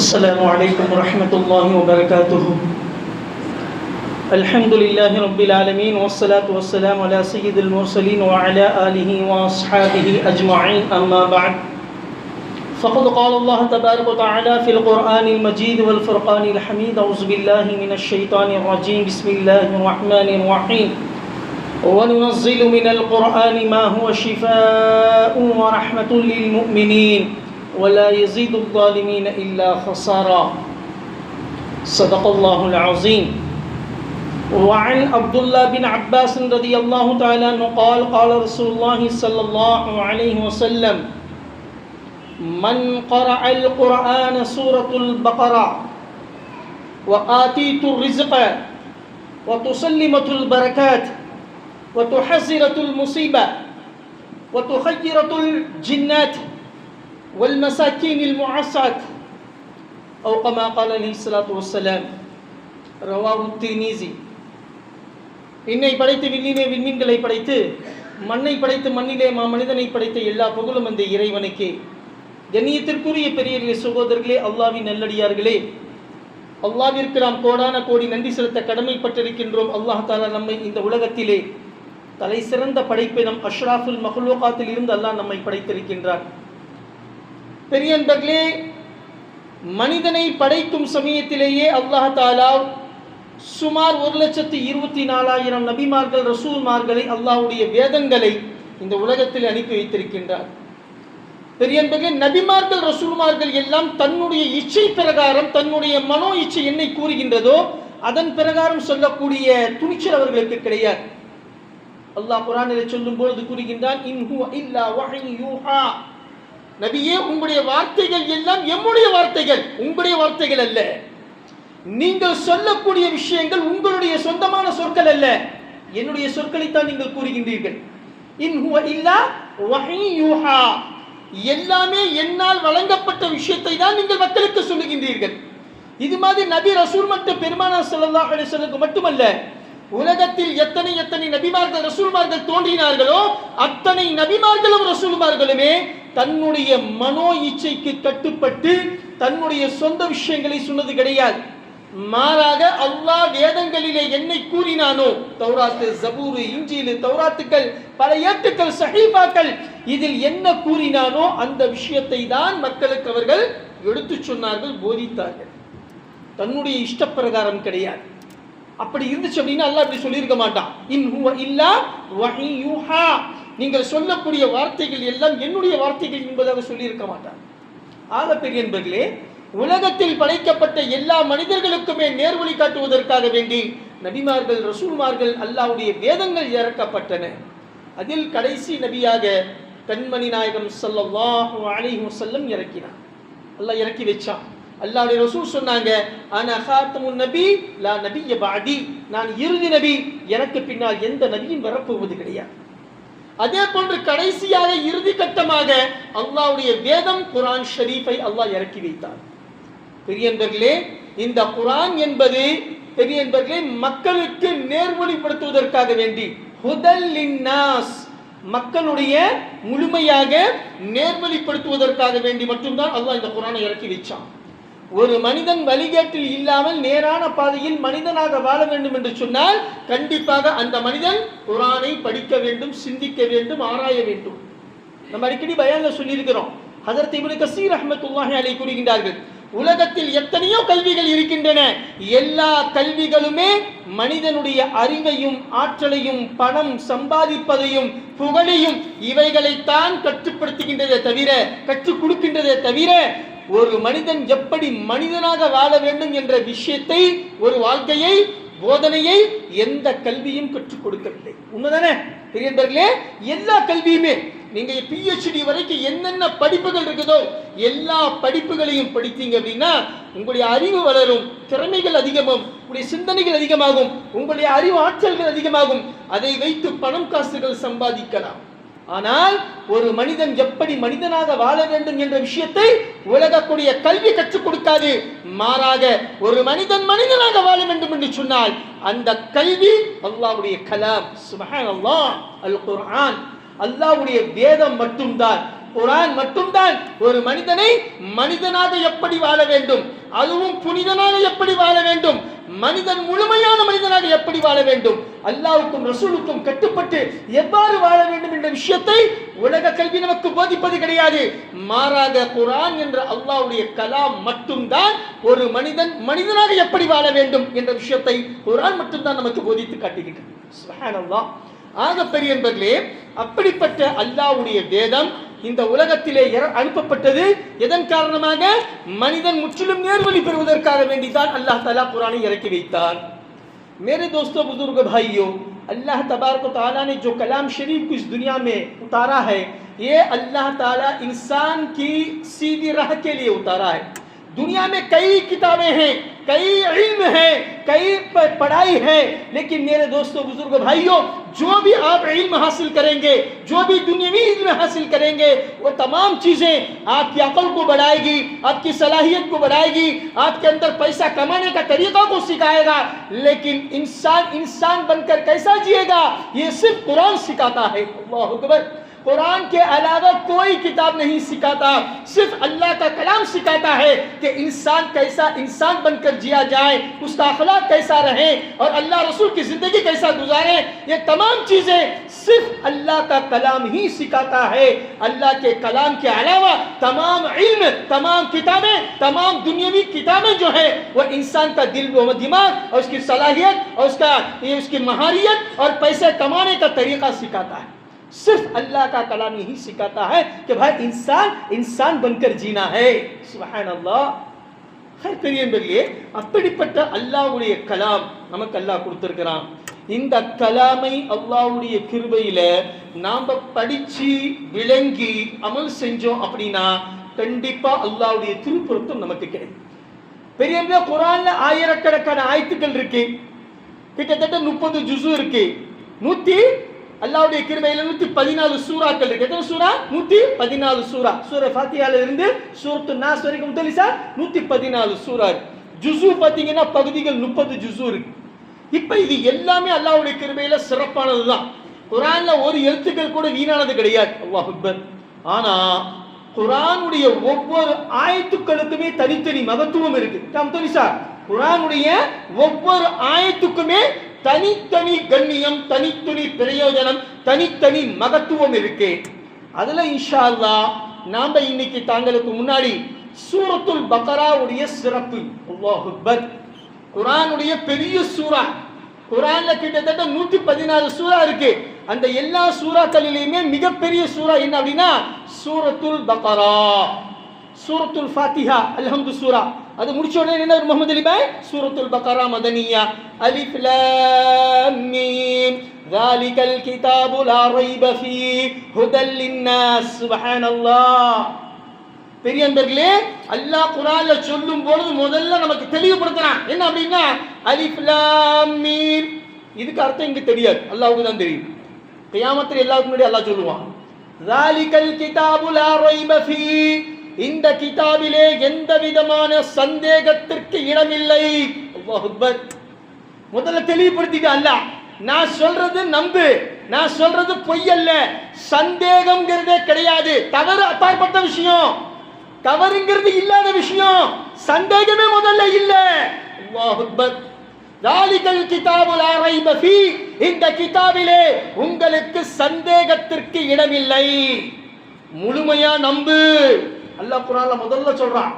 السلام عليكم ورحمة الله وبركاته. الحمد لله رب العالمين والصلاة والسلام على سيد المرسلين وعلى آله وأصحابه أجمعين. أما بعد، فقد قال الله تبارك وتعالى في القرآن المجيد والفرقان الحميد: أعوذ بالله من الشيطان الرجيم. بسم الله الرحمن الرحيم. وننزل من القرآن ما هو شفاء ورحمة للمؤمنين ولا يزيد الظالمين إلا خسارا. صدق الله العظيم. وعن عبد الله بن عباس رضي الله تعالى عنه قال: قال رسول الله صلى الله عليه وسلم: من قرأ القرآن سورة البقرة وآتيت الرزق وتسلمت البركات وتحذرت المصيبة وتخيرت الجنات والمساكين المعسات أو كما قال عليه الصلاة والسلام. رواه الترمذي. விண்ணை படைத்து விண்ணிலே விண்மீன்களை படைத்து மண்ணை படைத்து மண்ணிலே மனிதனை படைத்த எல்லா புகழும் அந்த இறைவனுக்கே. கண்ணியத்திற்குரிய பெரியவர்களே, சகோதரர்களே, அல்லாஹ்வின் நல்லடியார்களே, அல்லாஹ்விற்கு நாம் கோடான கோடி நன்றி செலுத்த கடமைப்பட்டிருக்கின்றோம். அல்லாஹ் தஆலா நம்மை இந்த உலகத்திலே தலை சிறந்த படைப்பை நம் அஷ்ராஃபுல் மஹ்லூகாத்தில் இருந்து அல்லாஹ் நம்மை படைத்திருக்கின்றான். பெரியன்பர்களே, மனிதனை படைக்கும் சமயத்திலேயே அல்லாஹ் தஆலா சுமார் 1,24,000 நபிமார்கள் ரசூல்மார்களை அல்லாஹ்வுடைய வேதங்களை இந்த உலகத்தில் அனுப்பி வைத்திருக்கின்றார். பெரியன்பர்களே, நபிமார்கள் ரசூல்மார்கள் எல்லாம் தன்னுடைய இச்சை பிரகாரம், தன்னுடைய மனோ இச்சை என்னை கூறுகின்றதோ அதன் பிரகாரம் சொல்லக்கூடிய துணிச்சல் அவர்களுக்கு கிடையாது. அல்லாஹ் குர்ஆனிலே சொல்லும் பொழுது கூறுகின்றான்: இன் ஹுவ இல்லா வஹ்யு யூஹா. நபியே, உங்களுடைய வார்த்தைகள் எல்லாம் எம்முடைய வார்த்தைகள், உங்களுடைய வார்த்தைகள் அல்ல. நீங்கள் சொல்லக்கூடிய விஷயங்கள் உங்களுடைய சொந்தமான சொற்கள் அல்ல, என்னுடைய சொற்களைத்தான் நீங்கள் கூறுகின்றீர்கள். இன் ஹுவ இல்லா வஹ்யு யூஹா. எல்லாமே என்னால் வழங்கப்பட்ட விஷயத்தை தான் நீங்கள் மக்களுக்கு சொல்லுகின்றீர்கள். இது மாதிரி நபி ரசூல் மற்றும் பெருமானார் ஸல்லல்லாஹு அலைஹி வஸல்லம் மட்டுமல்ல, உலகத்தில் எத்தனை நபிமார்கள் ரசூல்மார்கள் தோன்றினார்களோ அத்தனை நபிமார்களும் ரசூல்மார்களுமே தன்னுடைய மனோ இச்சைக்கு கட்டுப்பட்டு தன்னுடைய சொந்த விஷயங்களை சொன்னது கிடையாது. மாறாக அல்லாஹ் வேதங்களிலே என்னை கூறினானோ, தௌராத்து, ஜபூர், இன்ஜீல், தௌராத்துக்கள், பல ஏட்டுக்கள், சஹீஃபாக்கள், இதில் என்ன கூறினானோ அந்த விஷயத்தை தான் மக்களுக்கு அவர்கள் எடுத்து சொன்னார்கள், போதித்தார்கள். தன்னுடைய இஷ்டப்பிரகாரம் கிடையாது. அப்படி இருந்துச்சு அப்படின்னா அல்லாஹ் இப்படி சொல்லியிருக்க மாட்டான். இன் ஹுவ இல்லா வஹ்யு யூஹா. நீங்கள் சொல்லக்கூடிய வார்த்தைகள் எல்லாம் என்னுடைய வார்த்தைகள் என்பதாக சொல்லியிருக்க மாட்டான். ஆக பெரியன்பர்களே, உலகத்தில் படைக்கப்பட்ட எல்லா மனிதர்களுக்குமே நேர்வழி காட்டுவதற்காக வேண்டி நபிமார்கள் ரசூல்மார்கள் அல்லாஹ்வுடைய வேதங்கள் இறக்கப்பட்டன. அதில் கடைசி நபியாக கண்மணி நாயகம் ஸல்லல்லாஹு அலைஹி வஸல்லம் இறக்கினான். அல்லாஹ் இறக்கி வச்சான். அல்லாஹ்வுடைய ரசூல் சொன்னாங்க: அனா ஹாத்தமுன் நபி லா நபிய பஅதி. நான் இறுதி நபி, எனக்கு பின்னால் எந்த நபியும் வரப்போவது கிடையாது. அதே போன்று கடைசியாக இறுதி கட்டமாக அல்லாஹ்வுடைய வேதம் குர்ஆன் ஷரீஃபை அல்லாஹ் இறக்கி வைத்தார். பெரியன்பர்களே, இந்த குர்ஆன் என்பது பெரியன்பர்களே மக்களுக்கு நேர்வழிப்படுத்துவதற்காக வேண்டி, ஹுதல் லின்னாஸ், மக்களுடைய முழுமையாக நேர்வழிப்படுத்துவதற்காக வேண்டி மட்டும்தான் அல்லாஹ் இந்த குர்ஆனை இறக்கி வச்சான். ஒரு மனிதன் வழிகேட்டில் இல்லாமல் நேரான பாதையில் மனிதனாக வாழ வேண்டும் என்று சொன்னால் கண்டிப்பாக அந்த மனிதன் குர்ஆனை படிக்க வேண்டும், சிந்திக்க வேண்டும், ஆராய வேண்டும். நம்ம அடிக்கடி பயான்ல சொல்லியிருக்கிறோம். ஹஜ்ரத் இப்னு கஸீர் ரஹ்மத்துல்லாஹி அலைஹி கூறுகின்றார்கள், உலகத்தில் எத்தனையோ கல்விகள் இருக்கின்றன, எல்லா கல்விகளுமே மனிதனுடைய அறிவையும் ஆற்றலையும் பணம் சம்பாதிப்பதையும் புகழையும் இவைகளைத்தான் கட்டுப்படுத்துகின்றதே தவிர, கற்றுக் கொடுக்கின்றதே தவிர, ஒரு மனிதன் எப்படி மனிதனாக வாழ வேண்டும் என்ற விஷயத்தை, ஒரு வாழ்க்கையை, போதனையை எந்த கல்வியும் கற்றுக் கொடுக்கவில்லை. உண்மைதானே பெரியவர்களே? எல்லா கல்வியுமே நீங்க PhD வரைக்கும் என்னென்ன படிப்புகள் இருக்குதோ எல்லா படிப்புகளையும் படித்தீங்க அப்படின்னா உங்களுடைய அறிவு வளரும், திறமைகள் அதிகமாகும், உங்களுடைய சிந்தனைகள் அதிகமாகும், உங்களுடைய அறிவு ஆற்றல்கள் அதிகமாகும். அதை வைத்து பணம் காசுகள் சம்பாதிக்கலாம். ஆனால் ஒரு மனிதன் எப்படி மனிதனாக வாழ வேண்டும் என்ற விஷயத்தை உலகக்கூடிய கல்வி கற்றுக் கொடுக்காது. மாறாக ஒரு மனிதன் மனிதனாக வாழ வேண்டும் என்று சொன்னால் அந்த கல்வி அல்லாஹ்வுடைய கலாம், சுப்ஹானல்லாஹ், அல் குர்ஆன், அல்லாஹ்வுடைய வேதம் மட்டும்தான். குர்ஆன் மட்டும்தான் ஒரு மனிதனை மனிதனாக எப்படி வாழ வேண்டும், அதுவும் புனிதனாக எப்படி வாழ வேண்டும், மனிதன் முழுமையான மனிதனாக எப்படி வாழ வேண்டும், அல்லாஹ்வுக்கும் ரசூலுக்கும் கட்டுப்பட்டு எவ்வாறு வாழ வேண்டும் என்ற விஷயத்தை உலக கல்வி நமக்கு போதிப்பது கிடையாது. மாறாக குர்ஆன் என்ற அல்லாஹ்வுடைய கலாம் மட்டும்தான் ஒரு மனிதன் மனிதனாக எப்படி வாழ வேண்டும் என்ற விஷயத்தை குர்ஆன் மட்டும்தான் நமக்கு போதித்து காட்டுகின்றது. சுப்ஹானல்லாஹ். ஆக பெரியவர்களே, அப்படிப்பட்ட அல்லாஹ்வுடைய வேதம் இந்த உலகத்திலே அனுப்பப்பட்டது எதன் காரணமாக? மனிதன் முற்றிலும் நேர்வழி பெறுவதற்காக வேண்டிதான் அல்லாஹ் தஆலா குர்ஆனை இறக்கி வைத்தார். मेरे दोस्तों, बुजुर्ग भाइयों, अल्लाह तबारक तआला ने जो कलाम शरीफ को इस दुनिया में उतारा है, ये अल्लाह ताला इंसान की सीधी राह के लिए उतारा है. दुनिया में कई किताबें हैं, कई इल्म है, कई पढ़ाई है, लेकिन मेरे दोस्तों बुजुर्ग भाइयों, जो भी आप इल्म हासिल करेंगे, जो भी दुनियावी इल्म हासिल करेंगे, वो तमाम चीज़ें आपकी अकल को बढ़ाएगी, आपकी सलाहियत को बढ़ाएगी, आपके अंदर पैसा कमाने का तरीका को सिखाएगा, लेकिन इंसान बनकर कैसा जिएगा ये सिर्फ कुरान सिखाता है. अल्लाह अकबर. कुरान के अलावा कोई किताब नहीं सिखाता, सिर्फ अल्लाह का कलाम सिखाता है कि इंसान कैसा इंसान बनकर जिया जाए, उसका अखलाक कैसा रहे और अल्लाह रसूल की जिंदगी कैसा गुजारे. ये तमाम चीजें सिर्फ अल्लाह का कलाम ही सिखाता है. अल्लाह के कलाम के अलावा तमाम इल्म, तमाम किताबें, तमाम दुनियावी किताबें जो है वो इंसान का दिल व दिमाग और उसकी सलाहियत और उसकी महारियत और पैसे कमाने का तरीका सिखाता है. सिर्फ अल्लाह का कलाम यही सिखाता है कि भाई इंसान बनकर जीना है. सुभान अल्लाह. खैर பெரியவர்களே, அப்படிப்பட்ட அல்லாஹ்வுடைய கலாம் நமக்கு அல்லாஹ் கொடுத்திருக்கிறான். இந்த கலாமை அல்லாஹ்வுடைய கிருபையில நாம படிச்சு விளங்கி அமல் செஞ்சோம் அப்படின்னா கண்டிப்பா அல்லாஹ்வுடைய திருப்பொருத்தம் நமக்கு கிடைக்கும். பெரியவர்களே, குர்ஆன்ல ஆயிரக்கணக்கான ஆயத்துக்கள் இருக்கு, கிட்டத்தட்ட 30 ஜுஸு இருக்கு. அல்லாஹ்வுடைய கிருபையில 114 சூறாக்கள் இருக்கு. எத்தனை சூரா? 114 சூரா. சூரா ஃபாத்திஹால இருந்து சூரத்து நாஸ் வரைக்கும் முத்தலிசா 114 சூரா. ஜுஸு பாத்தீங்கன்னா பகுதிகள் 30 ஜுஸு இருக்கு. இப்ப இது எல்லாமே அல்லாஹ்வுடைய கிருபையில சிறப்பானதுதான். குர்ஆன்ல ஒரு எழுத்துக்கள் கூட வீணானது கிடையாது. அல்லாஹ் அக்பர். ஆனா குர்ஆனுடைய ஒவ்வொரு ஆயத்துக்களுக்குமே தனித்தனி மகத்துவம் இருக்கு. முத்தலிசா, குர்ஆனுடைய ஒவ்வொரு ஆயத்துக்குமே தனித்தனி கண்ணியம், தனித்தனி பிரயோஜனம், தனித்தனி மகத்துவம் இருக்கு. அதுல இன்ஷா அல்லாஹ் நாம இன்னைக்கு தாங்களுக்கு முன்னாடி சூரத்துல் பக்ராவுடைய சிறப்பு. அல்லாஹ் அக்பர். குர்ஆனுடைய பெரிய சூரா. குர்ஆன்ல கிட்டத்தட்ட 114 சூரா இருக்கு. அந்த எல்லா சூறாக்களிலுமே மிகப்பெரிய சூரா என்ன அப்படின்னா சூரத்துல் பக்ரா. சூரத்துல் ஃபாத்திஹா அல்ஹம்து சூரா. அது முடிச்ச உடனே என்ன முஹம்மது அலி பாய்? சூரத்துல் பக்ரா மதனியா. அலிஃப் லாம் மீம் ذلك الكتاب لا ريب فيه هدى للناس. சுப்ஹானல்லாஹ். பெரியவர்களே, அல்லாஹ் குர்ஆன்ல சொல்லும் பொழுது முதல்ல நமக்கு தெளிவுபடுத்துறான். என்ன அப்படின்னா அலிஃப் லாம் மீம். இதுக்கு அர்த்தம் இங்க தெரியாது, அல்லாஹ்வுக்கு தான் தெரியும். கியாமத்தில் எல்லாருக்கும் முன்னாடி அல்லாஹ் சொல்லுவான் ذلك الكتاب لا ريب فيه. இந்த கிதாபிலே எந்த விதமான சந்தேகத்திற்கு இடமில்லை. அல்லாஹ் அக்பர். முதல்ல தெளிவுபடுத்திட்டு அல்லாஹ், நான் சொல்றது நம்பு, நான் சொல்றது பொய் அல்ல, சந்தேகம்ங்கிறதே கிடையாது. தவறு அப்பாற்பட்ட விஷயம், தவறுங்கிறது இல்லாத விஷயம், சந்தேகமே முதல்ல இல்ல. அல்லாஹ் அக்பர். தாலிகல் கிதாபு லா ரைப ஃபீ. இந்த கிதாபிலே உங்களுக்கு சந்தேகத்திற்கு இடமில்லை, முழுமையா நம்பு. அல்லாஹ் குர்ஆன்ல முதல்ல சொல்றான்,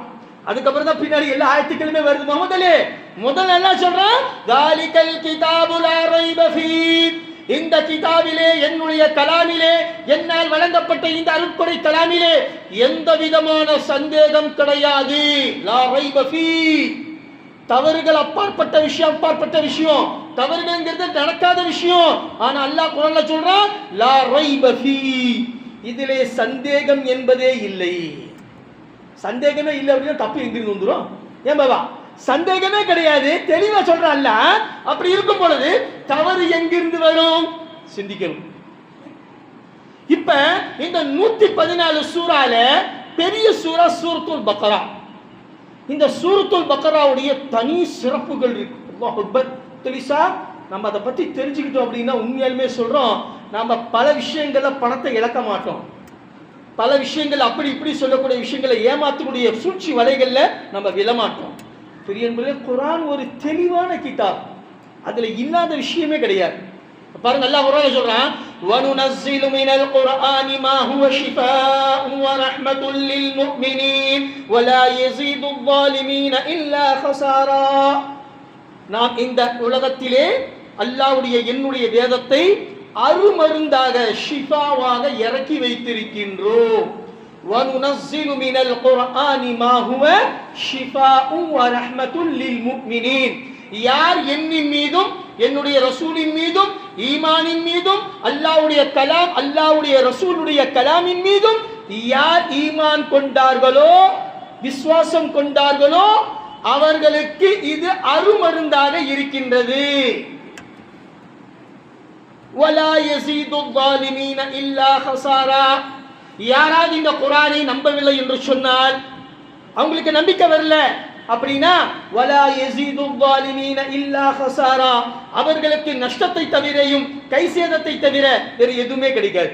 அதுக்கப்புறம் தான் பின்னாடி எல்லா ஆயத்துக்களுமே வருது. முஹம்மது அலி முதல்ல என்ன சொல்றான்? தாலிகல் கிதாபு லா ரைப ஃபீ. இந்த கிதாபிலே, என்னுடைய கலாமிலே, என்னால் வழங்கப்பட்ட இந்த அருட்கொடை கலாமிலே எந்த விதமான சந்தேகம் கிடையாது. லா ரைப ஃபீ. தவறுகள் அப்பாற்பட்ட விஷயம், தவறுகள்ங்கிறது நடக்காத விஷயம். ஆனா அல்லாஹ் குர்ஆன்ல சொல்றான் லா ரைப ஃபீ. இதிலே சந்தேகம் என்பதே இல்லை. சந்தேகமே இல்லை அப்படின்னா தப்பு எங்கிருந்து வந்துடும்? ஏன் பாபா? சந்தேகமே கிடையாது, தெளிவா சொல்றான்ல. அப்படி இருக்கும் பொழுது தவறு எங்கிருந்து வரும்? சிந்திக்கணும். இப்ப இந்த 114 சூறால பெரிய சூரா சூரத்துல் பக்ரா. இந்த சூரத்துல் பக்ராவுடைய தனி சிறப்புகள் இருக்கு. அல்லாஹ் அக்பர். தெளிசா நம்ம அதை பத்தி தெரிஞ்சுக்கிட்டோம் அப்படின்னா உண்மையாலுமே சொல்றோம், நாம பல விஷயங்கள்ல பணத்தை இழக்க மாட்டோம். பல விஷயங்கள் அப்படி இப்படி சொல்லக்கூடிய விஷயங்களை ஏமாற்றக்கூடிய சூழ்ச்சி வலைகள்ல நம்ம விழமாட்டோம். பெரியவர்களே, குர்ஆன் ஒரு தெளிவான கிதாப், அதுல இல்லாத விஷயமே கிடையாது. பாருங்க, அல்லாஹ் குர்ஆன்ல சொல்றான், வனுனஸ்ஸிலு மினல் குர்ஆனி மா ஹுவ ஷிஃபாஉன் வ ரஹ்மத்துல் லில் முஃமினீன் வ லா யஸீதுல் ஸாலிமீன இல்லா ஹஸாரா. நாம் இந்த உலகத்திலே அல்லாஹ்வுடைய என்னுடைய வேதத்தை அருமருந்தாக ஷிஃபாவாக இறக்கி வைத்திருக்கின்றோம். வனுனஸ்ஸிலு மினல் குர்ஆனி மா ஹுவ ஷிஃபாஉன் வ ரஹ்மத்துல் லில் முஃமினீன். யார் என்னின் மீதும் என்னுடைய ரசூலின் மீதும் ஈமானின் மீதும் அல்லாஹ்வுடைய கலாம் அல்லாஹ்வுடைய ரசூலுடைய கலாமின் மீதும் யார் ஈமான் கொண்டார்களோ, விசுவாசம் கொண்டார்களோ, அவர்களுக்கு இது அருமருந்தாக இருக்கின்றது. வலா யஸீதுல் ஸாலிமீன இல்லா ஹஸாரா. யாராவது இந்த குர்ஆனை நம்பவில்லை என்று சொன்னால், அவங்களுக்கு நம்பிக்கை வரல அப்படின்னா, வலா யஸீதுல் ஸாலிமீன இல்லா ஹஸாரா, அவர்களுக்கு நஷ்டத்தை தவிரையும் கை சேதத்தை தவிர வேறு எதுவுமே கிடைக்காது.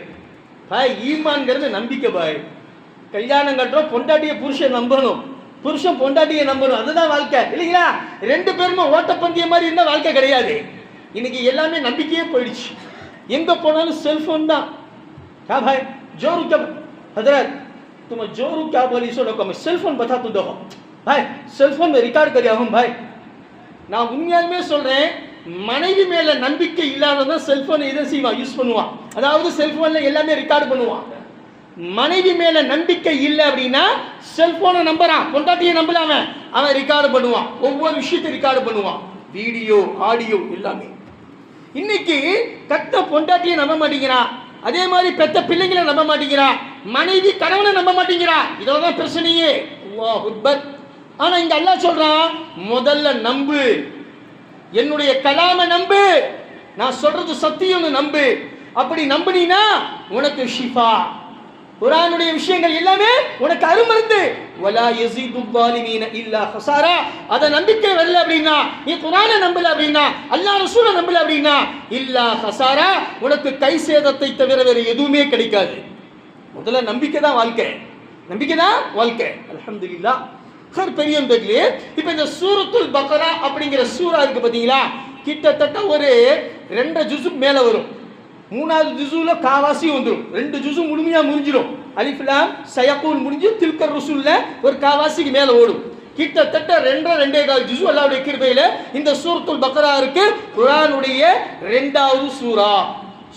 பாய், ஈமான்ங்கிறது நம்பிக்கை பாய். கல்யாணம் கட்டுறோம், பொண்டாட்டிய புருஷன் நம்பணும், புருஷன் பொண்டாட்டியை நம்பணும், அதுதான் வாழ்க்கை இல்லைங்களா? ரெண்டு பேருமே ஓட்டப்பந்தய மாதிரி இருந்தா வாழ்க்கை கிடையாது. இன்னைக்கு எல்லாமே நம்பிக்கையே போயிடுச்சு. எங்க போனாலும் செல்போன் தான். क्या भाई जोरू क्या हजरत तुम जोरू क्या बोली सो लोगों में सेलफोन बता तो दो भाई, सेलफोन में रिकॉर्ड करिया हूं भाई. நான் உண்மையாலுமே சொல்றேன், மனைவி மேல நம்பிக்கை இல்லாதவன் செல்போனை எதை செய்வான், யூஸ் பண்ணுவான். அதாவது செல்போன்ல எல்லாமே ரெக்கார்ட் பண்ணுவான். மனைவி மேல நம்பிக்கை இல்லை அப்படின்னா செல்போனை நம்புறான், பொண்டாட்டியை நம்பலாம அவன் ரெக்கார்டு பண்ணுவான், ஒவ்வொரு விஷயத்தை ரெக்கார்டு பண்ணுவான், வீடியோ ஆடியோ எல்லாமே. இன்னைக்கு கட்ட பொண்டாட்டியை நம்ப மாட்டேங்கிறான், அதே மாதிரி பெத்த பிள்ளைங்களை நம்ப மாட்டேங்கிறான், மனைவி கணவனை நம்ப மாட்டேங்கிறான். இதோதான் பிரச்சனையே. அல்லாஹ் அக்பர். ஆனா இங்க அல்லாஹ் சொல்றான், முதல்ல நம்பு, என்னுடைய கலாமை நம்பு, நான் சொல்றது சத்தியம்னு நம்பு. அப்படி நம்பினா உனக்கு ஷிஃபா, குர்ஆனுடைய விஷயங்கள் எல்லாமே உனக்கு அருமருந்து. வலா யஸீதுல் ஸாலிமீன இல்லா ஹஸாரா. அத நம்பிக்கை வரல அப்படின்னா, நீ குர்ஆனை நம்பல அப்படின்னா, அல்லாஹ் ரசூலை நம்பல அப்படின்னா, இல்லா ஹஸாரா, உனக்கு கை சேதத்தை தவிர வேறு எதுவுமே கிடைக்காது. முதல்ல நம்பிக்கை தான் வாழ்க்கை, நம்பிக்கை தான் வாழ்க்கை. அல்ஹம்துலில்லாஹ். பெரியவர்களே, இப்ப இந்த சூரத்துல் பக்ரா அப்படிங்கிற சூரா இருக்கு பாத்தீங்களா, கிட்டத்தட்ட ஒரு 2 ஜுஸு மேல வரும். 3வது ஜுஸுல காவாசி வந்துடும், 2 ஜுஸு முழுமையா முடிஞ்சிடும். அலிஃப் லாம் சயகூல் முடிஞ்சு தில்கர் ரசூல்ல ஒரு காவாசிக்கு மேல ஓடும். கிட்டத்தட்ட 2.25 ஜுஸு அல்லாஹ்வுடைய கிருபையில இந்த சூரத்துல் பக்ரா இருக்கு. குர்ஆனுடைய 2வது சூரா.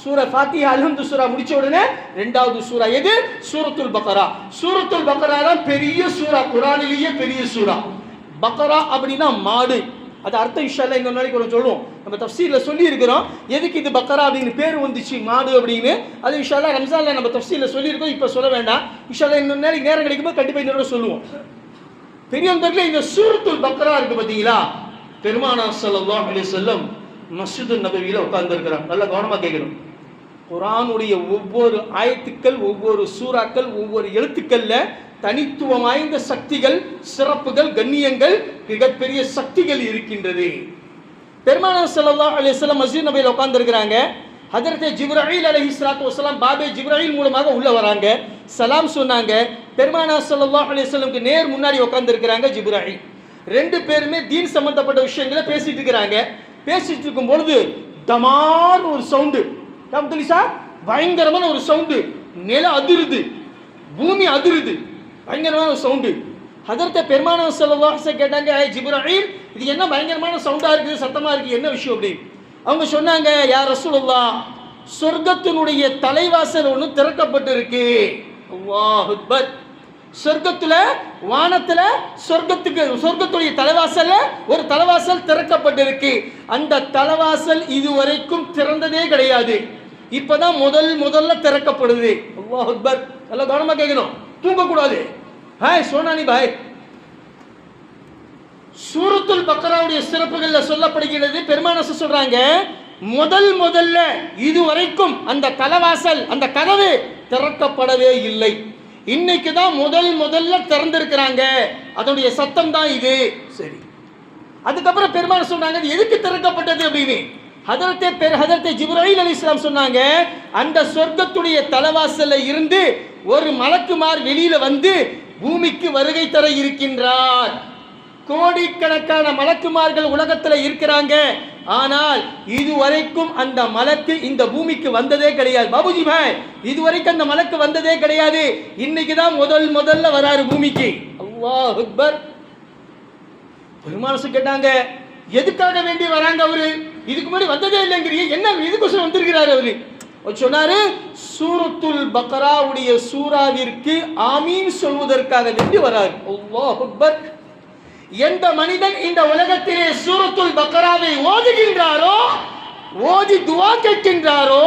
சூரா ஃபாத்திஹா அல்ஹம்து சூரா முடிச்ச உடனே 2வது சூரா எது? சூரத்துல் பக்ரா. சூரத்துல் பக்ரா தான் பெரிய சூரா, குர்ஆனிலேயே பெரிய சூரா. பக்ரா அப்படின்னா மாடு, அது அர்த்தம் இன்ஷா அல்லாஹ் இன்னொரு நாளைக்கு கொஞ்சம் சொல்லுவோம். நம்ம தஃப்சீர்ல சொல்லி இருக்கிறோம் எதுக்கு இது பக்ரா அப்படின்னு பேர் வந்துச்சு, மாடு அப்படின்னு. அது இன்ஷா அல்லாஹ் ரம்ஸான்ல நம்ம தஃப்சீர்ல சொல்லி இருக்கோம், இப்ப சொல்ல வேண்டாம். இன்ஷா அல்லாஹ் இன்னொரு நாளைக்கு நேரம் கிடைக்கும்போது கண்டிப்பா இன்னொரு சொல்லுவோம். பெரியவர்களே, இந்த சூரத்துல் பக்ரா இருக்கு பாத்தீங்களா, பெருமானார் ஸல்லல்லாஹு அலைஹி வஸல்லம் மஸ்ஜிது நபவியில உட்கார்ந்து இருக்கிறாங்க. நல்லா கவனமா கேட்கணும். குர்ஆனுடைய ஒவ்வொரு ஆயத்துக்கள், ஒவ்வொரு சூறாக்கள், ஒவ்வொரு எழுத்துக்கள்ல தனித்துவம் வாய்ந்த சக்திகள், சிறப்புகள், கண்ணியங்கள், மிகப்பெரிய சக்திகள் இருக்கின்றது. பெருமானார் ஸல்லல்லாஹு அலைஹி வஸல்லம் மஸ்ஜித் நபவியில உட்கார்ந்து இருக்கிறாங்க. ஹஜ்ரத் ஜிப்ரீல் அலைஹிஸ்ஸலாத்து வஸலாம் பாபே ஜிப்ரீல் மூலமாக உள்ள வராங்க, சலாம் சொன்னாங்க. பெருமானார் ஸல்லல்லாஹு அலைஹி வஸல்லம்க்கு நேர் முன்னாடி உட்கார்ந்து இருக்கிறாங்க ஜிப்ரீல். 2 பேருமே தீன் சம்பந்தப்பட்ட விஷயங்களை பேசிட்டு இருக்கிறாங்க. பேசிட்டு இருக்கும் பொழுது தமார் ஒரு சவுண்டு, பயங்கரமான ஒரு சவுண்டு, நில அதிருது, பூமி அதிருது, பயங்கரமான ஒரு சவுண்டு. ஹஜ்ரத் பெருமானார் ஸல்லல்லாஹு அலைஹி வஸல்லம் கேட்டாங்க, ஜிப்ரீல் இது என்ன பயங்கரமான சவுண்டா இருக்குது, சத்தமா இருக்கு, என்ன விஷயம் அப்படி? அவங்க சொன்னாங்க, யா ரசூலுல்லாஹ், சொர்க்கத்தினுடைய தலைவாசல் ஒன்று திறக்கப்பட்டு இருக்கு. அல்லாஹ் அக்பர். சொர்க்கத்துல, வானத்துல, சொர்க்கத்துடைய தலைவாசல்ல ஒரு தலைவாசல் திறக்கப்பட்டிருக்கு. அந்த தலைவாசல் இதுவரைக்கும் திறந்ததே கிடையாது, இப்பதான் முதல்ல திறக்கப்படுது. அல்லாஹ் அக்பர். நல்லா கவனமா கேட்கணும், தூங்க கூடாது. ஹாய் சோனானி பாய். சூரத்துல் பக்ராவுடைய சிறப்புகள்ல சொல்லப்படுகிறது, பெருமானார் சொல்றாங்க, முதல்ல இதுவரைக்கும் அந்த தலைவாசல், அந்த கதவு திறக்கப்படவே இல்லை. இன்னைக்கு தான் முதல்ல திறந்திருக்கிறாங்க, அதனுடைய சத்தம் தான் இது. சரி, அதுக்கப்புறம் பெருமானார் சொன்னாங்க, எதுக்கு திறக்கப்பட்டது அப்படின்னு. ஹஜ்ரத் ஜிப்ரீல் அலைஹிஸ்ஸலாம் சொன்னாங்க, அந்த சொர்க்கத்துடைய தலைவாசல்ல இருந்து ஒரு மலக்குமார் வெளியில வந்து பூமிக்கு வருகை தர இருக்கின்றார். கோடிக்கணக்கான மலக்குமார்கள் உலகத்தில் இருக்கிறாங்க. ஆனால் இதுவரைக்கும் அந்த மலக்கு இந்த பூமிக்கு வந்ததே கிடையாது. பாபுஜி பாய், இதுவரைக்கும் அந்த மலக்கு வந்ததே கிடையாது. இன்னைக்கு தான் முதல்ல வராரு பூமிக்கு. அல்லாஹ் அக்பர். பெருமானசு கேட்டாங்க, எதுக்காக வேண்டி வராங்க அவரு? இதுக்கு முன்னாடி வந்ததே இல்லைங்கிறீங்க, என்ன இதுக்கு வந்திருக்கிறாரு அவரு? சொன்னாரு, சூரத்துல் பக்ராவுடைய சூராவிற்கு ஆமீன் சொல்வதற்காக வேண்டி வராரு. அல்லாஹ் அக்பர். எந்த மனிதன் இந்த உலகத்திலே சூரத்துல் பக்ராவை ஓதுகின்றாரோ, ஓதி துவா கேட்கின்றாரோ,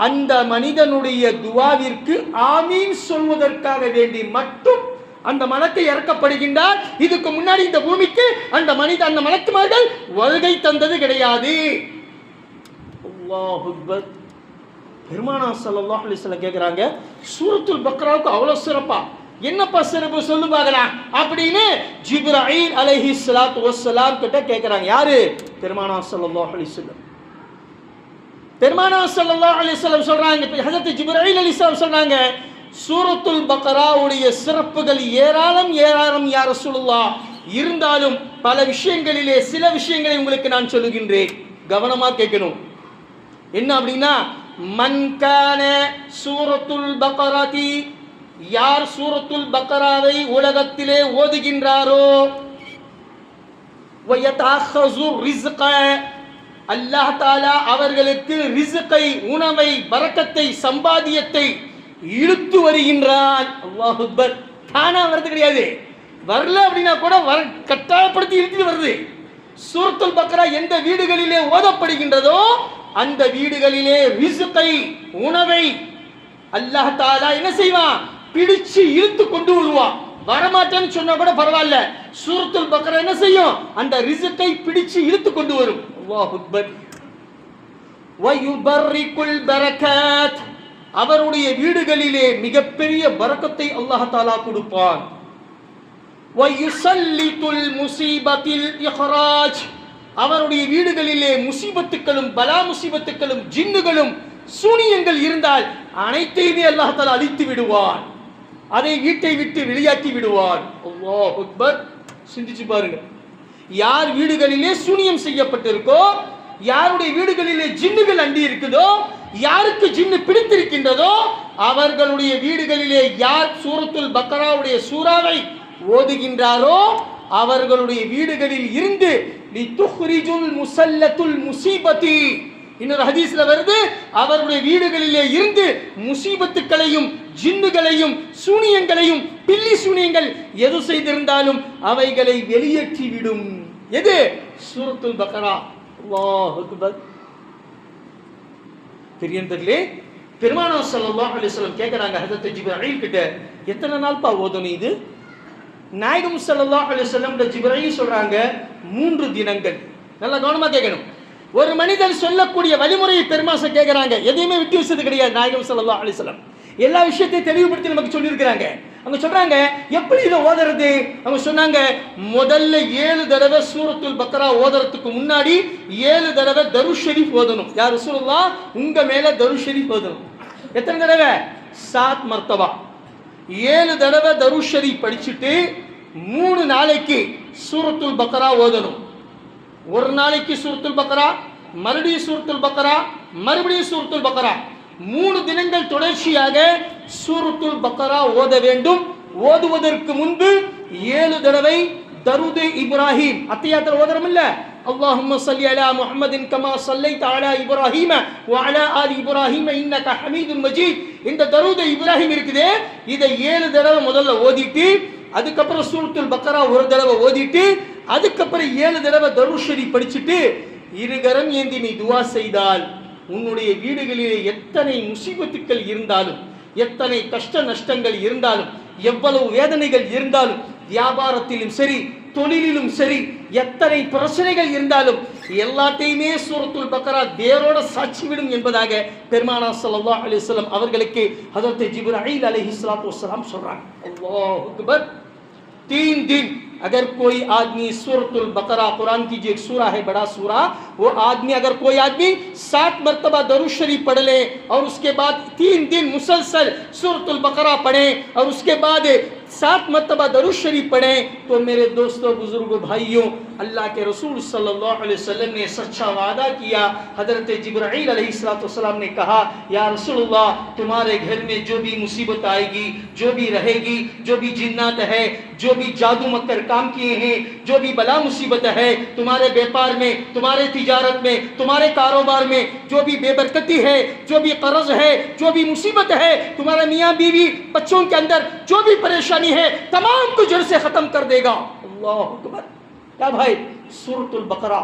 அந்த மனிதனுடைய துவாவிற்கு ஆமீன் சொல்வதற்காக வேண்டி மட்டும் அந்த மலக்கு இறக்கப்படுகின்றார். இதுக்கு முன்னாடி இந்த பூமிக்கு அந்த மலக்குமார்கள் வருகை தந்தது கிடையாது. அல்லாஹ் அக்பர். பெருமானார் ஸல்லல்லாஹு அலைஹி வஸல்லம் கேக்குறாங்க, சூரத்துல் பக்ராவுக்கு அவ்வளவு சிறப்பா? என்னப்பா சிறப்பு சொல்லு பார்க்கலாம் அப்படின்னு ஜிப்ராயில் அலைஹிஸ்ஸலாத்து வஸ்ஸலாம் கிட்ட கேக்குறாங்க. யாரு? பெருமானார் ஸல்லல்லாஹு அலைஹி வஸல்லம். பெருமானார் ஸல்லல்லாஹு அலைஹி வஸல்லம் சொல்றாங்க, ஹஜ்ரத் ஜிப்ராயில் அலைஹிஸ்ஸலாம் சொல்றாங்க, சூரத்துல் பக்ராவுடைய சிறப்புகள் ஏராளம் யா ரசூலுல்லாஹ். இருந்தாலும் பல விஷயங்களிலே சில விஷயங்களை உங்களுக்கு நான் சொல்லுகின்றேன், கவனமா கேட்கணும். என்ன அப்படின்னா, மன் கான சூரத்துல் பக்ராதி, யார் சூரத்துல் பக்ராவை உலகத்திலே ஓதுகின்றாரோ, வயதஅஹஸு ரிஸ்க, அல்லாஹ் தஆலா அவர்களுக்கு ரிஸ்கை, உணவை, பரக்கத்தை, சம்பாதியத்தை இழுத்து வருகின்றான். அல்லாஹ் அக்பர். தானா வருது கிடையாது, வரல அப்படின்னா கூட கட்டாயப்படுத்தி இழுத்து வருது. சூரத்துல் பக்ரா எந்த வீடுகளிலே ஓதப்படுகின்றதோ அந்த வீடுகளிலே ரிஸ்கை, உணவை அல்லாஹ் தஆலா என்ன செய்வான்? பிடிச்சு இழுத்து கொண்டு வருவான். வரமாட்டேன்னு சொன்னா கூட பரவாயில்ல, சூரத்துல் பக்ரா என்ன செய்யும்? அந்த ரிஸ்கை பிடிச்சு இழுத்து கொண்டு வரும். அல்லாஹ் அக்பர். வயுபர்ரிகுல் பரகாத், அவருடைய வீடுகளிலே மிகப்பெரிய பரக்கத்தை அல்லாஹ் தஆலா கொடுப்பான். வயுஸல்லிதுல் முஸீபத்தில் இஹ்ராஜ், அவருடைய வீடுகளிலே முசீபத்துக்களும் பலா முசீபத்துக்களும் ஜின்னுகளும் சூனியங்கள் இருந்தால் அனைத்தையுமே அல்லாஹ் தஆலா அழித்து விடுவான். அதை வீட்டை விட்டு வெளியாக்கி விடுவான். அல்லாஹ் அக்பர். சிந்திச்சு பாருங்க, யார் வீடுகளிலே சூனியம் செய்யப்பட்டிருக்கோ, யாருடைய வீடுகளிலே ஜின்னுகள் அண்டி இருக்குதோ, யாருக்கு ஜின்னு பிடித்திருக்கின்றதோ, அவர்களுடைய வீடுகளிலே யார் சூரத்துல் பக்ராவுடைய சூராவை ஓதுகின்றாரோ அவர்களுடைய வீடுகளில் இருந்து லிதுஹ்ரிஜுல் முஸல்லத்துல் முஸீபத்தி, இன்னொரு ஹதீஸ்ல வருது, அவருடைய வீடுகளிலே இருந்து முசீபத்துக்களையும் ஜின்னுகளையும் சூனியங்களையும் பில்லி சூனியங்கள் எது செய்திருந்தாலும் அவைகளை வெளியேற்றி விடும். எது? சூரத்துல் பக்ரா. அல்லாஹ் அக்பர். பெரியந்தர்களே, பெருமானார் ஸல்லல்லாஹு அலைஹி வஸல்லம் கேக்குறாங்க ஹஜ்ரத் ஜிப்ரீல் கிட்ட, எத்தனை நாள் பா ஓதணும் இது? நாயகம் ஸல்லல்லாஹு அலைஹி வஸல்லம் ஜிப்ரீல் சொல்றாங்க, 3 தினங்கள். நல்லா கவனமா கேட்கணும். ஒரு மனிதன் சொல்லக்கூடிய வழிமுறையை பெருமாசை கேட்கிறாங்க, எதையுமே விட்டு வச்சது கிடையாது. நாயகம் ஸல்லல்லாஹு அலைஹி வஸல்லம் எல்லா விஷயத்தையும் தெளிவுபடுத்தி நமக்கு சொல்லியிருக்கிறாங்க. அவங்க சொல்றாங்க, எப்படி இதை ஓதுறது? அவங்க சொன்னாங்க, முதல்ல 7 தடவை சூரத்துல் பக்ரா ஓதுறதுக்கு முன்னாடி 7 தடவை தரூத் ஷரீஃப் ஓதணும். யா ரசூலுல்லாஹ், உங்க மேல தரூத் ஷரீஃப் ஓதணும். எத்தனை தடவை? 7 மர்த்தபா. 7 தடவை தரூத் ஷரீஃப் படிச்சுட்டு 3 நாளைக்கு சூரத்துல் பக்ரா ஓதணும். ஒரு நாளைக்கு சூரத்துல் பக்ரா, மறுபடியும் சூரத்துல் பக்ரா, மறுபடியும் சூரத்துல் பக்ரா. 3 தினங்கள் தொடர்ச்சியாக சூரத்துல் பக்ரா ஓத வேண்டும். ஓதுவதற்கு முன்பு 7 தடவை தரூத் இப்ராஹிம், அத்தியாயத்தில் ஓதுறோம் இல்ல, அல்லாஹும்ம ஸல்லி அலா முஹம்மதின் கமா ஸல்லைத அலா இப்ராஹீம வ அலா ஆலி இப்ராஹீம இன்னக ஹமீதும் மஜீத், இந்த தரூத் இப்ராஹிம் இருக்குதே, இதை 7 தடவை முதல்ல ஓதிட்டு, அதுக்கப்புறம் சூரத்துல் பக்ரா ஒரு தடவை ஓதிட்டு, அதுக்கப்புறம் 7 தடவை தரூத் ஷரீஃப் படிச்சுட்டு இருகரம் ஏந்தி நீ துவா செய்தால் உன்னுடைய வீடுகளிலே எத்தனை முசீபத்துக்கள் இருந்தாலும், எத்தனை கஷ்ட நஷ்டங்கள் இருந்தாலும், எவ்வளவு வேதனைகள் இருந்தாலும், வியாபாரத்திலும் சரி தொழிலிலும் சரி எத்தனை பிரச்சனைகள் இருந்தாலும் எல்லாத்தையுமே சூரத்துல் பக்ரா வேரோட சாட்சி விடும் என்பதாக பெருமானார் ஸல்லல்லாஹு அலைஹி வஸல்லம் அவர்களுக்கு ஹஜ்ரத் ஜிப்ரீல் அலைஹிஸ்ஸலாத்து வஸ்ஸலாம் சொல்றாங்க. அல்லாஹ் அக்பர். 3 दिन अगर कोई आदमी सूरतुल बकरा, कुरान की जो एक सूरा है, बड़ा सूरा, वो आदमी अगर कोई आदमी 7 मरतबा दरूद शरीफ पढ़ ले और उसके बाद 3 दिन मुसलसल सूरतुल बकरा पढ़े और उसके बाद 7 मरतबा दरूद शरीफ पढ़े, तो मेरे दोस्तों, बुजुर्गों, भाइयों, अल्लाह के रसूल सल्लल्लाहु अलैहि वसल्लम ने सच्चा वादा किया। हज़रत जिब्राईल अलैहिस्सलाम ने कहा, या रसूलुल्लाह, तुम्हारे घर में जो भी मुसीबत आएगी, जो भी रहेगी, जो भी जिन्नात है, जो भी जादू मक्कर काम किए हैं, जो भी बला मुसीबत है तुम्हारे व्यापार में, तुम्हारे तिजारत में, तुम्हारे कारोबार में, जो भी बेबरकती है, जो भी कर्ज है, जो भी मुसीबत है, तुम्हारे मियाँ बीवी बच्चों के अंदर जो भी परेशानी है, तमाम को जड़ से खत्म कर देगा। अल्लाहु अकबर। क्या भाई, सूरतुल बकरा,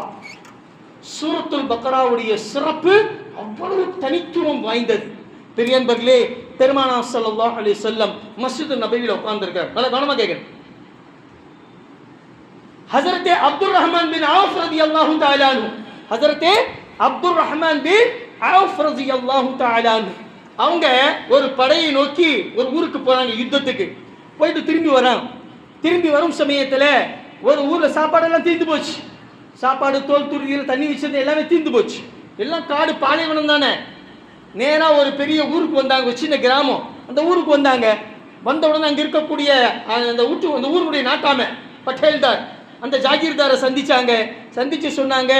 सूरतुल बकरा உடைய சிறப்பு அவ்வளவு தனித்துவம் வாய்ந்தது. பெரியன்பர்களே, பெருமானார் ஸல்லல்லாஹு அலைஹி வஸல்லம் மஸ்ஜித் நபவியில உட்கார்ந்திருக்கார். நல்லா கவனமா கேட்கணும். हजरत अब्दुल रहमान बिन औफ रज़ी अल्लाह तआला अन्हु, हजरत अब्दुल रहमान बिन औफ रज़ी अल्लाह तआला अन्हु, அவங்க ஒரு படையை நோக்கி ஒரு ஊருக்கு போறாங்க, யுத்தத்துக்கு போயிட்டு திரும்பி வரும் சமயத்தில் ஒரு ஊரில் சாப்பாடெல்லாம் தீர்ந்து போச்சு. சாப்பாடு, தோல் துருதியில் தண்ணி வச்சது எல்லாமே தீர்ந்து போச்சு. எல்லாம் காடு, பாலைவனம் தானே. நேராக ஒரு பெரிய ஊருக்கு வந்தாங்க, ஒரு சின்ன கிராமம். அந்த ஊருக்கு வந்தாங்க. வந்த உடனே அங்கே இருக்கக்கூடிய அந்த ஊருடைய நாட்டாம பட்டேல்தார், அந்த ஜாகீர்தாரை சந்திச்சு சொன்னாங்க,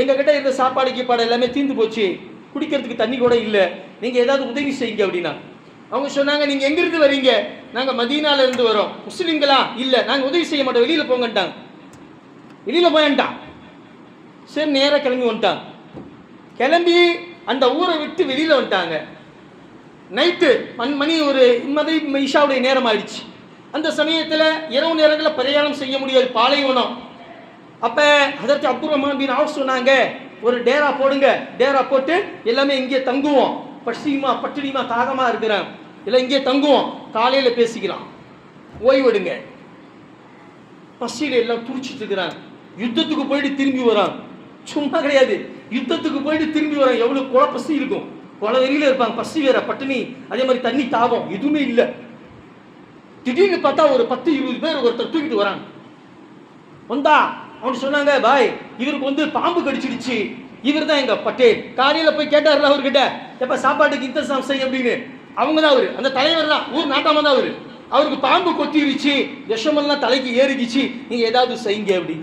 எங்ககிட்ட இருந்த சாப்பாடு கீப்பாடு எல்லாமே தீர்ந்து போச்சு, குடிக்கிறதுக்கு தண்ணி கூட இல்லை, நீங்கள் ஏதாவது உதவி செய்யுங்க அப்படின்னா. அவங்க சொன்னாங்க, நீங்கள் எங்கிருந்து வரீங்க? நாங்கள் மதீனால இருந்து வரோம். முஸ்லீம்களா? இல்லை, நாங்கள் உதவி செய்ய மாட்டோம், வெளியில் போங்கன்ட்டாங்க. வெளியில் போயன்ட்டான். சரி, நேராக கிளம்பி வந்துட்டாங்க. கிளம்பி அந்த ஊரை விட்டு வெளியில் வந்துட்டாங்க. நைட்டு மணி ஒரு இஷாவுடைய நேரம் ஆயிடுச்சு. அந்த சமயத்தில் இரவு நேரங்களில் பிரயாணம் செய்ய முடியாது, பாலைவனம். அப்போ ஹதரத் அப்துல் ரஹ்மான் பின் அவுஃப் சொன்னாங்க, ஒரு டேரா போடுங்க, டேரா போட்டு எல்லாமே இங்கே தங்குவோம், பட்டினிமா தாகமாக இருக்கிறேன், இல்லை இங்கே தங்குவோம், காலையில் பேசிக்கலாம், ஓய்வெடுங்க. பசியில் எல்லாம் துடிச்சிட்டு இருக்கிறான். யுத்தத்துக்கு போயிட்டு திரும்பி வரான். சும்மா கிடையாது, யுத்தத்துக்கு போயிட்டு திரும்பி வரான். எவ்வளோ கொலை பசி இருக்கும், கொலை வெறியில் இருப்பாங்க, பசி வேற, பட்டினி, அதே மாதிரி தண்ணி தாகம் எதுவுமே இல்லை. திடீர்னு பார்த்தா ஒரு 10-20 பேர் ஒருத்தர் தூக்கிட்டு வராங்க. வந்தா அவங்க சொன்னாங்க, பாய், இவருக்கு பாம்பு கடிச்சிடுச்சு, இவர் தான் எங்க பட்டேல். காலையில் போய் கேட்டார்ல அவர்கிட்ட, எப்ப சாப்பாட்டுக்கு இன்தசாம் செய்ய அப்படின்னு. அவங்க தான் அவரு, அந்த தலைவர் தான், ஊர் நாட்டாம தான் அவரு. அவருக்கு பாம்பு கொத்திருச்சு, விஷமெல்லாம் தலைக்கு ஏறிக்குச்சு, நீங்க ஏதாவது செய்யுங்க அப்படி.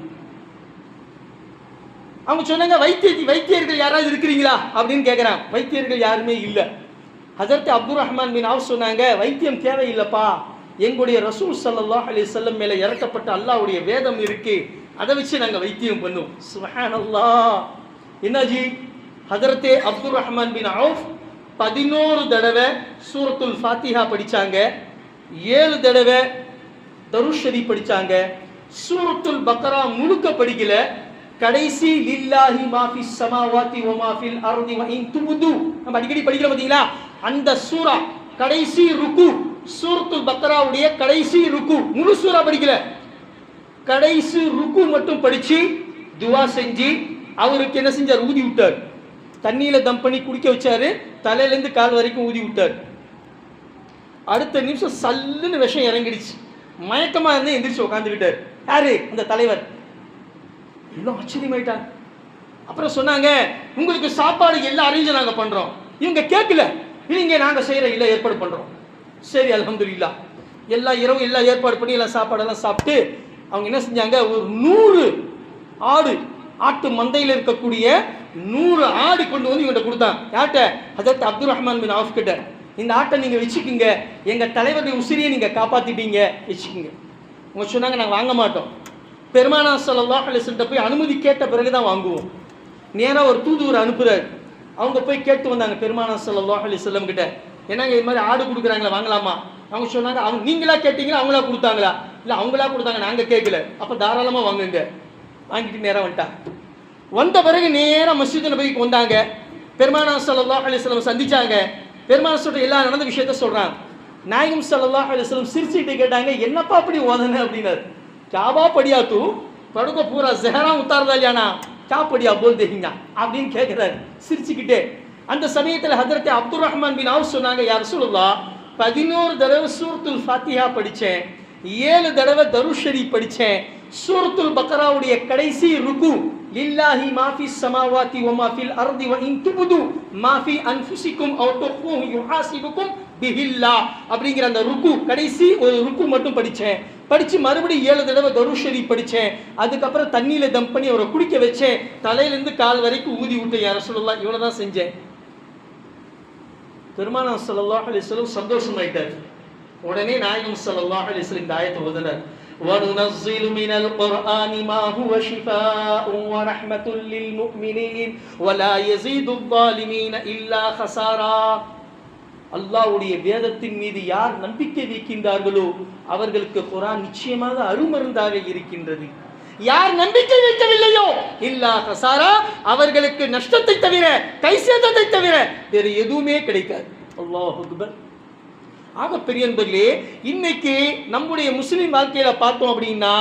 அவங்க சொன்னாங்க, வைத்தியர்கள் யாராவது இருக்கிறீங்களா அப்படின்னு கேட்குறான். வைத்தியர்கள் யாருமே இல்லை. ஹஜரத் அப்துல் ரஹ்மான் பின் அவுஃப் சொன்னாங்க, வைத்தியம் தேவையில்லைப்பா, எங்களுடைய ரசூல் ஸல்லல்லாஹு அலைஹி வஸல்லம் மேலே இறக்கப்பட்ட அல்லாஹ்வுடைய வேதம் இருக்கு, அதை வச்சு நாங்கள் வைத்தியம் பண்ணுவோம். சுப்ஹானல்லாஹ். என்னாஜி, ஹஜரத் அப்துல் ரஹ்மான் பின் அவுஃப் 11 தடவை சூரத்துல் ஃபாத்திஹா படித்தாங்க, 7 தடவை தரூத் ஷரீஃப் படித்தாங்க. சூரத்துல் பக்ரா முழுக்க படிக்கல, கடைசி லில்லாஹி மாஃபி ஸமாவாதி வ மாஃபில் அர்தி வ இன் துபுது, நம்ம அடிக்கடி படிக்கிறோம் பார்த்தீங்களா, அந்த சூரா கடைசி ருக்கு, சூரத்துல் பக்ராவுடைய கடைசி ருக்கு, முழு சூரா படிக்கல, கடைசி ருக்கு மட்டும் படிச்சு துவா செஞ்சு அவருக்கு என்ன செஞ்சார், ஊதி விட்டார். தண்ணியில் தம் பண்ணி குடிக்க வச்சாரு, தலையிலேருந்து கால் வரைக்கும் ஊதி விட்டார். அடுத்த நிமிஷம் சல்லுன்னு விஷம் இறங்கிடுச்சு. மயக்கமாக இருந்து எந்திரிச்சு உட்காந்துக்கிட்டார். யாரு? அந்த தலைவர். எல்லாம் ஆச்சரியமாயிட்டாங்க. அப்புறம் சொன்னாங்க, உங்களுக்கு சாப்பாடு எல்லாம் அரேஞ்ச் நாங்கள் பண்ணுறோம். இவங்க கேட்கல, இல்லைங்க நாங்கள் செய்கிற இல்லை ஏற்பாடு பண்ணுறோம். சரி, அல்ஹம்துலில்லாஹ். இரவு எல்லாம் ஏற்பாடு பண்ணி எல்லாம் சாப்பாடெல்லாம் சாப்பிட்டு அவங்க என்ன செஞ்சாங்க, ஒரு 100 ஆடு, ஆட்டு மந்தையில் இருக்கக்கூடிய 100 ஆடு கொண்டு வந்து இவங்க கொடுத்தாங்க. யார்கிட்ட? ஹஜரத் அப்துல் ரஹ்மான் பின் அவுஃப் கிட்ட. இந்த ஆட்டை நீங்கள் வச்சுக்கிங்க, எங்கள் தலைவருடைய உசிரியை நீங்கள் காப்பாற்றிட்டீங்க, வச்சுக்கிங்க. அவங்க சொன்னாங்க, நாங்கள் வாங்க மாட்டோம். பெருமானார் ஸல்லல்லாஹு அலைஹி வஸல்லம் போய் அனுமதி கேட்ட பிறகு தான் வாங்குவோம். நேராக ஒரு தூதுவர் அனுப்புகிறார். அவங்க போய் கேட்டு வந்தாங்க பெருமானார் ஸல்லல்லாஹு அலைஹி வஸல்லம் கிட்ட, என்னங்க இது மாதிரி ஆடு கொடுக்குறாங்களா, வாங்கலாமா? அவங்க சொன்னாங்க, அவங்க நீங்களா கேட்டீங்களா அவங்களா கொடுத்தாங்களா? இல்லை அவங்களா கொடுத்தாங்க, நாங்கள் கேட்கல. அப்போ தாராளமாக வாங்குங்க. வாங்கிட்டு நேராக வந்துட்டாங்க. வந்த பிறகு நேராக மஸ்ஜித் நபவிக்கு வந்தாங்க. பெருமானார் ஸல்லல்லாஹு அலைஹி வஸல்லம் சந்திச்சாங்க. பெருமானார் சொல்ற எல்லா நடந்த விஷயத்த சொல்கிறாங்க. நாயகம் ஸல்லல்லாஹு அலைஹி வஸல்லம் சிரிச்சுட்டு கேட்டாங்க, என்னப்பா அப்படி ஓதன அப்படின்னாரு. क्या படியா தூ படுக்க பூரா ஜஹரா உத்தாரதா இல்லையானா, क्या படியா போல் தேங்க அப்படின்னு கேட்குறாரு சிரிச்சுக்கிட்டே. அந்த சமயத்தில் ஹஜரத் அப்துல் ரஹ்மான் பின் அவுஃப் சொன்னாங்க, யா ரசூலுல்லாஹ், 11 தடவை சூரத்துல் ஃபாத்திஹா படித்தேன், 7 தடவை தரூத் ஷரீஃப் படிச்சேன். சூரத்துல் பக்ராவுடைய கடைசி ருக்கு, லில்லாஹி மா ஃபிஸ் ஸமாவாதி வ மா ஃபில் அர்தி வ இன் துப்து மா ஃபி அன்ஃபுசிக்கும் அவ் துஃபூஹு யுஹாசிபுக்கும் பிஹில்லாஹ் அப்படிங்கிற அந்த ருக்கு, கடைசி ஒரு ருக்கு மட்டும் படிச்சேன். படிச்சு மறுபடியும் 7 தடவை தரூத் ஷரீஃப் படிச்சேன். அதுக்கப்புறம் தண்ணியில தம் பண்ணி அவரை குடிக்க வச்சேன். தலையிலிருந்து கால் வரைக்கும் ஊதி விட்டு யா ரசூலுல்லாஹ் இவ்வளவு தான் செஞ்சேன். பெருமானார் ஸல்லல்லாஹு அலைஹி வஸல்லம் சந்தோஷமாயிட்டார். உடனே நாயகம் ஸல்லல்லாஹு அலைஹி வஸல்லம் இந்த ஆயத்தை ஓதுனார். وَنُنَزِّلُ مِنَ الْقُرْآنِ مَا هُوَ شِفَاءٌ وَرَحْمَةٌ لِّلْمُؤْمِنِينَ وَلَا يَزِيدُ الظَّالِمِينَ إِلَّا خَسَارًا. அல்லாஹ்வுடைய வேதத்தின் மீது யார் நம்பிக்கை வைக்கின்றார்களோ அவர்களுக்கு குர்ஆன் நிச்சயமாக அருமருந்தாக இருக்கின்றது. யார் நம்பிக்கை வைக்கவில்லையோ இல்லா ஹசாரா, அவர்களுக்கு நஷ்டத்தை தவிர, கை சேதத்தை தவிர வேறு எதுவுமே கிடைக்காது. அல்லாஹ் அக்பர். ஆக பெரியன்பர்களே, இன்னைக்கு நம்முடைய முஸ்லிம் வாழ்க்கையில பார்த்தோம் அப்படின்னா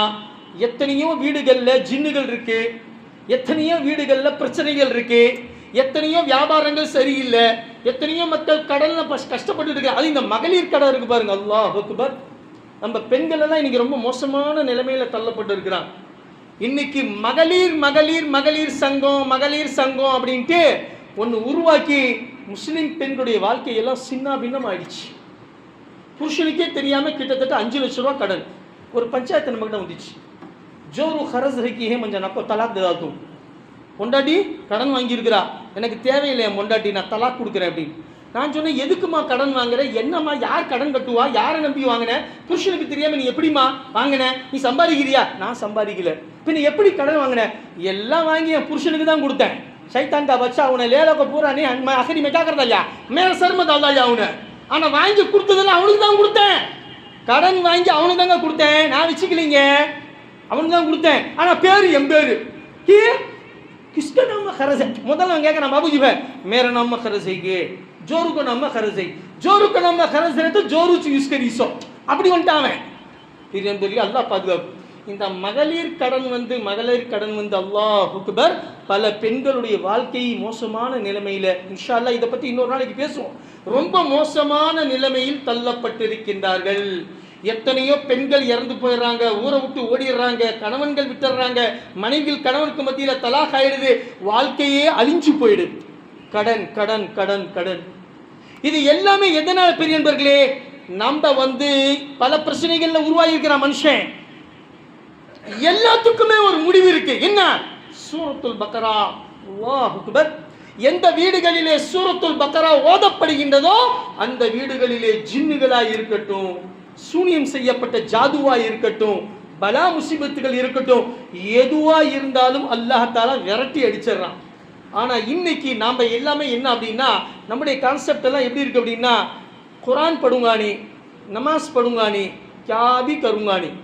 எத்தனையோ வீடுகள்ல ஜின்னுகள் இருக்கு, எத்தனையோ வீடுகள்ல பிரச்சனைகள் இருக்கு, எத்தனையோ வியாபாரங்கள் சரியில்லை, எத்தனையோ மக்கள் கடல்ல கஷ்டப்பட்டு இருக்கு. அது இந்த மகளிர் கடை இருக்கு பாருங்க, அல்லாஹ் அக்பர். நம்ம பெண்கள் எல்லாம் இன்னைக்கு ரொம்ப மோசமான நிலைமையில தள்ளப்பட்டு இருக்கிறாங்க. இன்னைக்கு மகளிர் சங்கம் அப்படின்ட்டு ஒன்று உருவாக்கி முஸ்லிம் பெண்களுடைய வாழ்க்கையெல்லாம் சின்ன பின்னம் ஆயிடுச்சு. புருஷனுக்கே தெரியாம கிட்டத்தட்ட 5 லட்சம் ரூபா கடன். ஒரு பஞ்சாயத்து நம்ம கிட்ட வந்துச்சு, ஜோரு ஹரஸ் ரக்கி ஹே மஞ்சா நக்கோ தலாக் தேதாத்தும். பொண்டாட்டி கடன் வாங்கியிருக்கிறா, எனக்கு தேவையில்லை பொண்டாட்டி, நான் தலாக் கொடுக்குறேன் அப்படின்னு. நான் சொன்னேன், எதுக்குமா கடன் வாங்குற, என்னம்மா, யார் கடன் கட்டுவா, யாரை நம்பி வாங்கின, புருஷனுக்கு தெரியாம நீ எப்படிமா வாங்கின, நீ சம்பாதிக்கிறியா, நான் சம்பாதிக்கல, பின்ன எப்படி கடன் வாங்கின, எல்லாம் வாங்கி என் புருஷனுக்கு தான் கொடுத்தேன். சைத்தான் கா பச்சா உன லேலோக்க பூரா நீ அகரி மெட்டா करता जा मेरा सर में डाल जा उन्हें ஆனா வாங்கி கொடுத்ததெல்லாம் அவனுக்கு தான் கொடுத்தேன். கடன் வாங்கி அவனுக்கு தாங்க கொடுத்தேன், நான் வச்சுக்கலீங்க, அவனுக்கு தான் கொடுத்தேன். ஆனா பேரு என் பேரு किसका नाम खर्च है, முதல்ல நான் கேட்கறேன், बाबूजी भाई मेरा नाम खर्च है के जोरू को नाम खर्च है, जोरू को नाम खर्च है तो जोरू यूज करीसो அப்படி வந்துட்டான். பிரியம் சொல்லி அல்லாஹ் பாதுகாப்பு. இந்த மகளிர் கடன் வந்து அல்லாஹ் அக்பர் பல பெண்களுடைய வாழ்க்கை மோசமான நிலைமையில, இன்ஷா அல்லாஹ் இதை பத்தி இன்னொரு நாளைக்கு பேசுவோம், ரொம்ப மோசமான நிலைமையில் தள்ளப்பட்டிருக்கின்றார்கள். எத்தனையோ பெண்கள் இறந்து போயிடுறாங்க, ஊரை விட்டு ஓடிடுறாங்க, கணவன்கள் விட்டுறாங்க, மனைவிகள் கணவனுக்கு மத்தியில தலாக் ஆயிடுது, வாழ்க்கையே அழிஞ்சு போயிடுது. கடன் கடன் கடன் கடன். இது எல்லாமே எதனால பெரிய நண்பர்களே, நம்ம பல பிரச்சனைகள்ல உருவாகி இருக்கிற மனுஷன், எல்லாத்துக்குமே ஒரு முடிவு இருக்கு. என்ன? சூரத்துல் பக்ரா. அல்லாஹ் அக்பர். எந்த வீடுகளிலே சூரத்துல் பக்ரா ஓதப்படுகின்றதோ அந்த வீடுகளிலே ஜின்னுகளாய் இருக்கட்டும், சூனியம் செய்யப்பட்ட ஜாதுவாய் இருக்கட்டும், பலா முசீபத்துகள் இருக்கட்டும், எதுவா இருந்தாலும் அல்லாஹ் தஆலா விரட்டி அடிச்சிடறான். ஆனா இன்னைக்கு நாம எல்லாமே என்ன அப்படின்னா, நம்முடைய கான்செப்ட் எல்லாம் எப்படி இருக்கு அப்படின்னா, குரான் படுங்கானி, नमाज पढ़ूंगा नहीं, क्या भी करूंगा नहीं,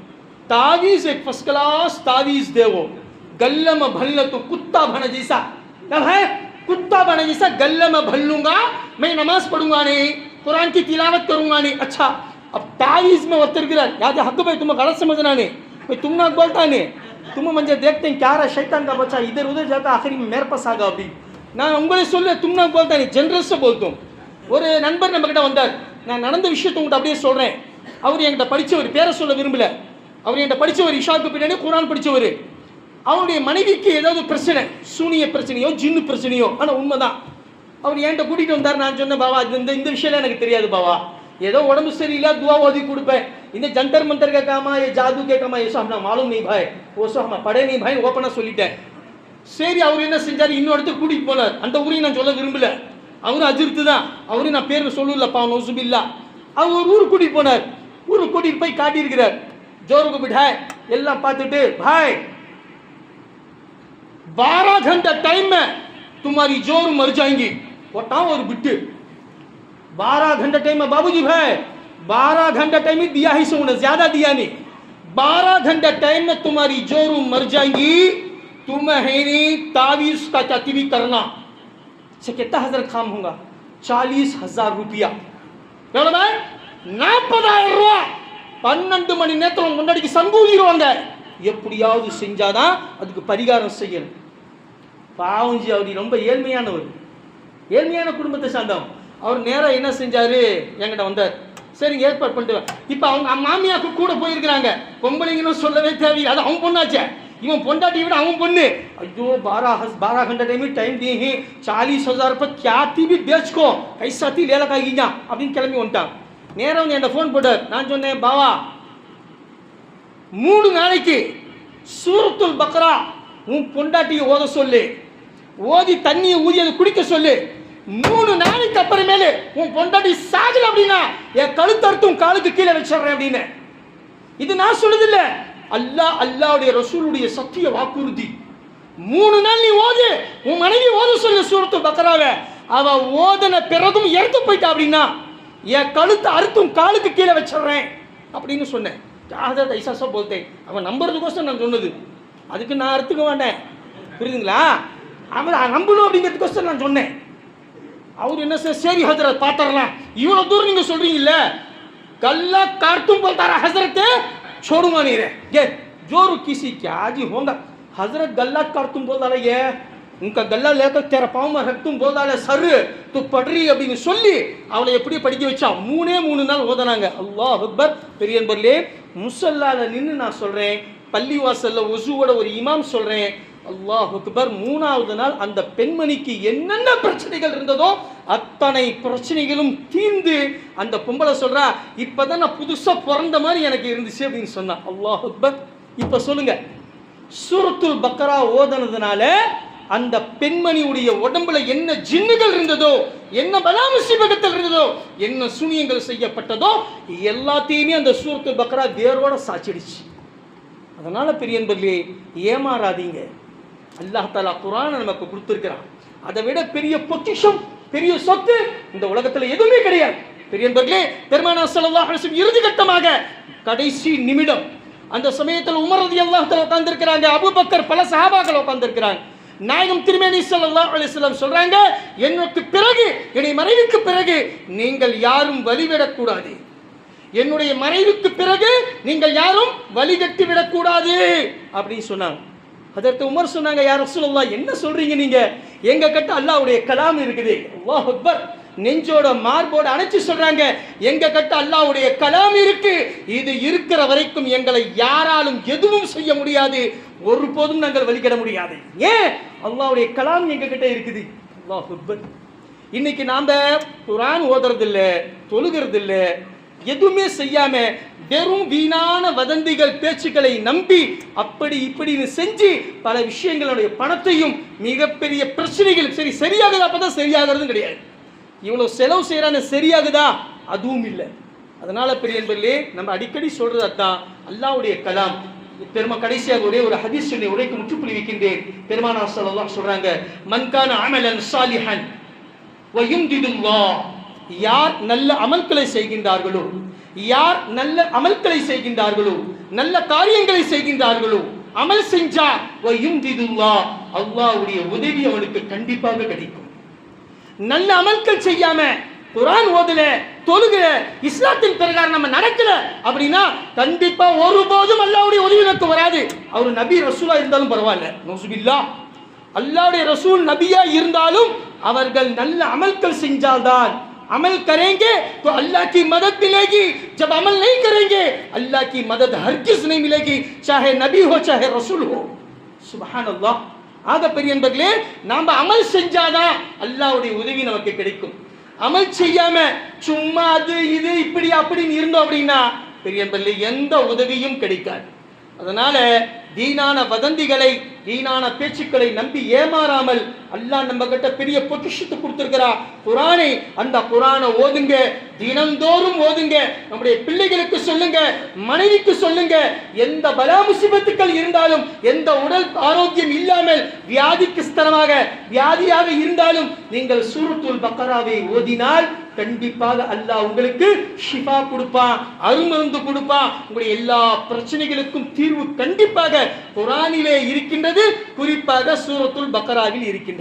तावीज एक फर्स्ट क्लास तावीज देवो, गल्ले में भलने तो कुत्ता बने जैसा, तब है कुत्ता बने जैसा गल्ले में भल लूंगा, मैं नमाज पढ़ूंगा नहीं, कुरान की तिलावत करूंगा नहीं. अच्छा, अब तावीज में उतर गिरा, याद है हक भाई, तुम्हें गलत समझना नहीं, मैं तुम ना बोलता नहीं, तुम मुझे देखते हैं क्या रहा शैतान का बच्चा इधर उधर जाता, आखिर में मेरे पास आ गया. अभी நான் உங்களை சொல்ல, तुम ना बोलता नहीं, जनरल से बोलता हूँ. ஒரு நண்பர் நம்ம கிட்ட வந்தார், நான் நடந்த விஷயத்தை உங்கள்கிட்ட அப்படியே சொல்கிறேன். அவர் என்கிட்ட படித்தவர், பேரை சொல்ல விரும்பல, அவர் என்கிட்ட படித்தவர், இஷாவுக்கு பின்னாடி குரான் படித்தவர். அவருடைய மனைவிக்கு ஏதாவது பிரச்சனை, சூனிய பிரச்சனையோ ஜின்னு பிரச்சனையோ, ஆனால் உண்மைதான். அவர் என்கிட்ட கூட்டிகிட்டு வந்தார். நான் சொன்னேன், பாவா இந்த விஷயம் எனக்கு தெரியாது பாவா, ஏதோ உடம்பு சரியில்லை துவா ஓதி கொடுப்பேன், இந்த ஜந்தர் மந்தர் கேட்காமா ये जादू கேட்காமா ஏசோ हमने मालूम नहीं भाई, वो सो हम पढ़े नहीं भाई, ஓப்பனாக சொல்லிட்டேன். சரி, அவர் என்ன செஞ்சார், இன்னொரு இடத்துக்கு கூட்டிகிட்டு போனார். அந்த ஊரையும் நான் சொல்ல விரும்பல, அவரும் அஜிர்த்து தான், அவரும் நான் பேர் சொல்லலப்பா நௌசுபில்லா. அவர் ஒரு ஊருக்கு கூட்டிகிட்டு போனார். ஊருக்கு கூட்டிகிட்டு போய் காட்டியிருக்கிறார். ஜோருக்கு பிட்டாய் எல்லாம் பார்த்துட்டு, भाई 12 घंटा टाइम में तुम्हारी जोर मर जाएंगी, बताओ और बिट्टे 12 घंटा टाइम में, बाबूजी भाई 12 घंटा टाइम ही दिया ही सोने, ज्यादा दिया नहीं, 12 घंटा टाइम में तुम्हारी जोर मर जाएंगी, तुम्हें तावीज का चातीवी करना से कितना हजार काम होगा, 40,000 रुपया. எவ்வளோ பாய்? 40,000 ரூபா. 12 மணி நேரத்தில் முன்னாடிக்கு சங்கூதிடுவாங்க. எப்படியாவது செஞ்சாதான் அதுக்கு பரிகாரம் செய்யணும். பாவஞ்சி அவர் ரொம்ப ஏழ்மையானவர், ஏழ்மையான குடும்பத்தை சார்ந்தவர். அவர் நேராக என்ன செஞ்சாரு, என்கிட்ட வந்தார். சரிங்க ஏற்பாடு பண்ணிட்டு. இப்போ அவங்க மாமியாக்கு கூட போயிருக்கிறாங்க. பொம்பளைங்கன்னு சொல்லவே தேவையில்லை, அது அவன் பொண்ணாச்சே. इवन पोंडाटी विड़ अवन बोलने अयो 12 घंटा टाइम दी है 40,000 रुपये क्या थी भी बेचको कैसा थी ले लगा अब किलमी उठा நேரம் फोन போட்டார். நான் சொன்னேன் பாவா 3 நாளைக்கு சூரத்துல் பக்ரா உன் பொண்டாட்டியை ஓத சொல்லு, ஓதி தண்ணியை ஊதி அதை குடிக்க சொல்லு. 3 நாளைக்கு அப்புறமேலே உன் பொண்டாட்டி சாகல அப்படின்னா என் கழுத்தறுத்தும் காலுக்கு கீழே வச்சிடுறேன் அப்படின்னு. இது நான் சொல்லுதில்ல, அல்லாஹ் அல்லாஹ்வுடைய ரசூலுடைய சத்திய வாக்குறுதி. 3 நாள் நீ ஓது, உன் மனைவி ஓத சொல்லு சூரத்துல் பக்ராவை. அவ ஓதன பிறகும் இறந்து போயிட்டா அப்படின்னா என் கழுத்தை அறுத்தும் காலுக்கு கீழே வச்சிடுறேன் அப்படின்னு சொன்னேன். ஜாதத் ஐசா சாப் போல்தேன், அவன் நம்புறதுக்கோசம் நான் சொன்னது, அதுக்கு நான் அறுத்துக்க மாட்டேன், புரியுதுங்களா? அவன் நம்பணும் அப்படிங்கிறதுக்கோசம் நான் சொன்னேன். அவர் என்ன சார் சரி ஹசரத் பார்த்துடலாம், இவ்வளோ தூரம் நீங்கள் சொல்கிறீங்கல்ல, गला काटूं बोलता रहा हजरत छोड़ूंगा नहीं रे ये जोर किसी क्या जी होगा हजरत गला काटूं बोल रहा है उनका गला लेकर तेरा पाँव में रख तुम बोल रहा है सर तो पढ़ रही அப்படின்னு சொல்லி அவளை எப்படி படிக்க வச்சா 3 நாள் ஓதனாங்க. அல்லாஹ் அக்பர். பெரிய நண்பர்களே, முஸல்லால நின்று நான் சொல்றேன், பள்ளிவாசல்ல ஒசுவோட ஒரு இமாம் சொல்றேன், அல்லாஹ் அக்பர். 3வது நாள் அந்த பெண்மணிக்கு என்னென்ன பிரச்சனைகள் இருந்ததோ அத்தனை பிரச்சனைகளும் தீர்ந்து அந்த பொம்பளை சொல்றா, இப்பதான் நான் புதுசா பிறந்த மாதிரி எனக்கு இருந்துச்சு அப்படின்னு சொன்னா. அல்லாஹ் அக்பர். இப்ப சொல்லுங்க, சூரத்துல் பக்ரா ஓதனதுனால அந்த பெண்மணியுடைய உடம்புல என்ன ஜின்னுகள் இருந்ததோ, என்ன பலா முசீபத்துகள் இருந்ததோ, என்ன சூனியங்கள் செய்யப்பட்டதோ எல்லாத்தையுமே அந்த சூரத்துல் பக்ரா வேரோட சாச்சிடுச்சு. அதனால பெரிய நண்பர்களே, ஏமாறாதீங்க. அல்லாஹ் தஆலா குர்ஆனை நமக்கு கொடுத்திருக்கிறான். அதை விட பெரிய பொக்கிஷம், பெரிய சொத்து இந்த உலகத்துல எதுவுமே கிடையாது. பெரிய நண்பர்களே, பெருமானார் ஸல்லல்லாஹு அலைஹி வஸல்லம் இறுதி கட்டமாக கடைசி நிமிடம் அந்த சமயத்தில் உமர் ரலியல்லாஹு தஆலா உட்கார்ந்திருக்கிறாங்க, அபூபக்கர், பல சஹாபாக்கள் உட்கார்ந்திருக்கிறாங்க. நாயகம் திருமேனி ஸல்லல்லாஹு அலைஹி வஸல்லம் சொல்றாங்க, எனக்கு பிறகு என்னுடைய மறைவுக்கு பிறகு நீங்கள் யாரும் வழிவிடக் கூடாது, என்னுடைய மறைவுக்கு பிறகு நீங்கள் யாரும் வழிகட்டி விடக்கூடாது அப்படின்னு சொன்னாங்க. அதற்கு உமர் சொன்னாங்க, யா ரசூலுல்லாஹ் என்ன சொல்றீங்க நீங்க, எங்க கிட்ட அல்லாஹ்வுடைய கலாம் இருக்குது. அல்லாஹ் அக்பர். நெஞ்சோட மார்போட அணைச்சு சொல்றாங்க, எங்க கிட்ட அல்லாஹ்வுடைய கலாம் இருக்கு, இது இருக்கிற வரைக்கும் எங்களை யாராலும் எதுவும் செய்ய முடியாது, ஒருபோதும் நாங்கள் வழிகிட முடியாது. ஏன்? அல்லாஹ்வுடைய கலாம் எங்க கிட்ட இருக்குது. அல்லாஹ் அக்பர். இன்னைக்கு நாம குர்ஆன் ஓதுறது இல்ல, தொழுகிறது இல்ல, எதுவுமே செய்யாம வெறும் வீணான வதந்திகள் பேச்சுக்களை நம்பி அப்படி இப்படின்னு செஞ்சு பல விஷயங்களுடைய பணத்தையும் மிகப்பெரிய பிரச்சனைகள். சரி சரியாகுதா? அப்பதான் சரியாகிறது கிடையாது. இவ்வளவு செலவு செய்யறான சரியாகுதா? அதுவும் இல்லை. அதனால பெரிய நண்பர்களே, நம்ம அடிக்கடி சொல்றது அதான், அல்லாஹ்வுடைய கலாம். பெருமா கடைசியாக ஒரே ஒரு ஹதீஸ் சொல்லி உரைக்கு முற்றுப்புள்ளி வைக்கின்றேன். பெருமானார் ஸல்லல்லாஹு சொல்றாங்க, மன்கான அமலன் சாலிஹன் வயும்திதுல்லாஹ், யார் நல்ல அமல்களை செய்கின்றார்களோ, யார் நல்ல அமல்களை செய்கின்றார்களோ, நல்ல காரியங்களை செய்கின்றார்களோ, அமல் செஞ்சா வயும்திதுல்லாஹ், அல்லாஹ்வுடைய உதவி அவனுக்கு கண்டிப்பாக கிடைக்கும். நல்ல அமல்கள் செய்யாம குர்ஆன் ஓதல, தொழுகல, இஸ்லாத்தின் பிரகாரம் நம்ம நடக்கல அப்படின்னா கண்டிப்பா ஒருபோதும் அல்லாஹ்வுடைய உதவி நமக்கு வராது. அவர் நபி ரசூலா இருந்தாலும் பரவாயில்ல, நௌசுபில்லாஹ், அல்லாஹ்வுடைய ரசூல் நபியா இருந்தாலும் அவர்கள் நல்ல அமல்கள் செஞ்சால்தான், अमल करेंगे तो अल्लाह की मदद मिलेगी, जब अमल नहीं करेंगे अल्लाह की मदद हरगिज नहीं मिलेगी, चाहे नबी हो चाहे रसूल हो. सुभान अल्लाह. ஆக பெரிய நண்பர்களே, நாம அமல் செஞ்சாதான் அல்லாஹ்வுடைய உதவி நமக்கு கிடைக்கும். அமல் செய்யாம சும்மா அது இது இப்படி அப்படின்னு இருந்தோம் அப்படின்னா பெரிய நண்பர்களே எந்த உதவியும் கிடைக்காது. அதனால வீணான வதந்திகளை, வீணான பேச்சுக்களை நம்பி ஏமாறாமல் அல்லாஹ் நம்ம கிட்ட பெரிய பொக்கிஷத்தை கொடுத்திருக்கிறா குர்ஆனை. அந்த குர்ஆனை ஓதுங்க, தினந்தோறும் ஓதுங்க, நம்முடைய பிள்ளைகளுக்கு சொல்லுங்க, மனைவிக்கு சொல்லுங்க. எந்த பலா முசீபத்துக்கள் இருந்தாலும், எந்த உடல் ஆரோக்கியம் இல்லாமல் வியாதிக்கிஸ்தரமாக வியாதியாக இருந்தாலும் நீங்கள் சூரத்துல் பக்ராவை ஓதினால் கண்டிப்பாக அல்லாஹ் உங்களுக்கு ஷிஃபா கொடுப்பான், அருமருந்து கொடுப்பான். உங்களுடைய எல்லா பிரச்சனைகளுக்கும் தீர்வு கண்டிப்பாக குர்ஆனிலே இருக்கின்றது, குறிப்பாக சூரத்துல் பக்ராவில் இருக்கின்றது.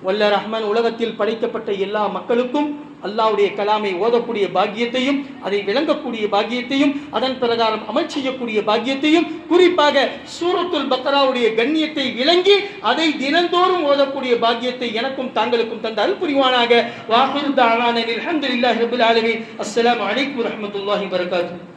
வல்ல ரஹ்மான் உலகத்தில் படைக்கப்பட்ட எல்லா மக்களுக்கும் அல்லாஹ்வுடைய கலாமை ஓதக்கூடிய பாக்கியத்தையும், அதை விளங்கக்கூடிய பாக்கியத்தையும், அதன் பிரகாரம் அமல் செய்யக்கூடிய பாக்கியத்தையும், குறிப்பாக சூரத்துல் பக்ராவுடைய கண்ணியத்தை விளங்கி அதை தினந்தோறும் ஓதக்கூடிய பாக்கியத்தை எனக்கும் தாங்களுக்கும் தந்த அருள் புரிவானாக. வாஹிரு தஅவானா அல்ஹம்துலில்லாஹி ரப்பில் ஆலமீன். அஸ்ஸலாமு அலைக்கும் வரஹ்மத்துல்லாஹி வபரகாத்துஹு.